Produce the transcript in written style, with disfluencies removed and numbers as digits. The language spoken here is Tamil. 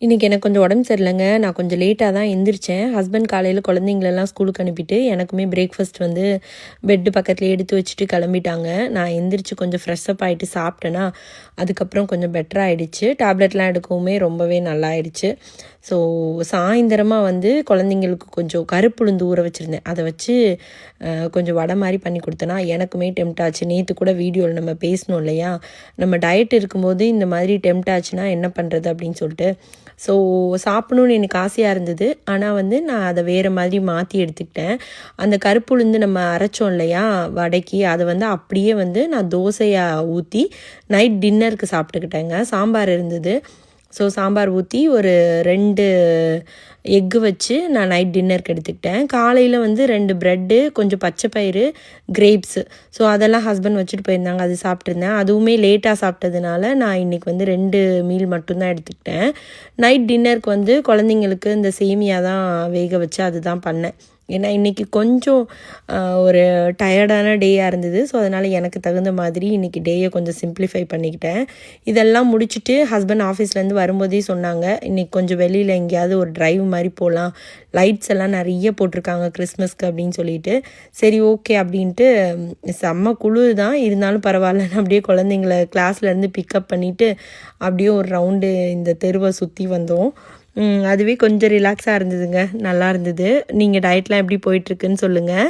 இன்றைக்கி எனக்கு கொஞ்சம் உடம்பு சரியில்லைங்க. நான் கொஞ்சம் லேட்டாக தான் எந்திரிச்சேன். ஹஸ்பண்ட் காலையில் குழந்தைங்களெல்லாம் ஸ்கூலுக்கு அனுப்பிட்டு எனக்குமே பிரேக்ஃபாஸ்ட் வந்து பெட்டு பக்கத்தில் எடுத்து வச்சுட்டு கிளம்பிட்டாங்க. நான் எந்திரிச்சு கொஞ்சம் ஃப்ரெஷ்அப் ஆகிட்டு சாப்பிட்டேன்னா அதுக்கப்புறம் கொஞ்சம் பெட்டர் ஆகிடுச்சு. டேப்லெட்லாம் எடுக்கவுமே ரொம்பவே நல்லா ஆயிடுச்சு. ஸோ சாயந்தரமாக வந்து குழந்தைங்களுக்கு கொஞ்சம் கருப்புளுந்து ஊற வச்சுருந்தேன். அதை வச்சு கொஞ்சம் வடை மாதிரி பண்ணி கொடுத்தேன்னா எனக்குமே டெம்ட் ஆச்சு. நேற்று கூட வீடியோவில் நம்ம பேசணும் இல்லையா, நம்ம டயட் இருக்கும்போது இந்த மாதிரி டெம்ட் ஆச்சுன்னா என்ன பண்ணுறது அப்படின்னு சொல்லிட்டு. ஸோ சாப்பிடணுன்னு எனக்கு ஆசையாக இருந்தது. ஆனால் வந்து நான் அதை வேறு மாதிரி மாற்றி எடுத்துக்கிட்டேன். அந்த கருப்புளுந்து நம்ம அரைச்சோம் இல்லையா வடைக்கு, அதை வந்து அப்படியே வந்து நான் தோசையாக ஊற்றி நைட் டின்னருக்கு சாப்பிட்டுக்கிட்டேங்க. சாம்பார் இருந்தது. ஸோ சாம்பார் ஊற்றி ஒரு 2 எக்கு வச்சு நான் நைட் டின்னருக்கு எடுத்துக்கிட்டேன். காலையில் வந்து 2 ப்ரெட்டு, கொஞ்சம் பச்சை பயிறு, கிரேப்ஸு. ஸோ அதெல்லாம் ஹஸ்பண்ட் வச்சுட்டு போயிருந்தாங்க, அது சாப்பிட்ருந்தேன். அதுவுமே லேட்டாக சாப்பிட்டதுனால நான் இன்றைக்கி வந்து 2 மீல் மட்டும்தான் எடுத்துக்கிட்டேன். நைட் டின்னருக்கு வந்து குழந்தைங்களுக்கு இந்த சேமியா தான் வேக வச்சு அதுதான் பண்ணேன். ஏன்னா இன்றைக்கி கொஞ்சம் ஒரு டயர்டான டேயாக இருந்தது. ஸோ அதனால் எனக்கு தகுந்த மாதிரி இன்றைக்கி டேயை கொஞ்சம் சிம்ப்ளிஃபை பண்ணிக்கிட்டேன். இதெல்லாம் முடிச்சுட்டு ஹஸ்பண்ட் ஆஃபீஸ்லேருந்து வரும்போதே சொன்னாங்க, இன்றைக்கி கொஞ்சம் வெளியில் எங்கேயாவது ஒரு ட்ரைவ் மாதிரி போகலாம், லைட்ஸ் எல்லாம் நிறைய போட்டிருக்காங்க கிறிஸ்மஸ்க்கு அப்படின்னு சொல்லிட்டு. சரி ஓகே அப்படின்ட்டு, செம்ம குளிர் தான் இருந்தாலும் பரவாயில்லன்னு அப்படியே குழந்தைங்கள கிளாஸ்லேருந்து பிக்கப் பண்ணிவிட்டு அப்படியே ஒரு ரவுண்டு இந்த தெருவை சுற்றி வந்தோம். அதுவே கொஞ்சம் ரிலாக்ஸாக இருந்ததுங்க, நல்லா இருந்தது. நீங்கள் டயட்லாம் எப்படி போயிட்டுருக்குன்னு சொல்லுங்கள்.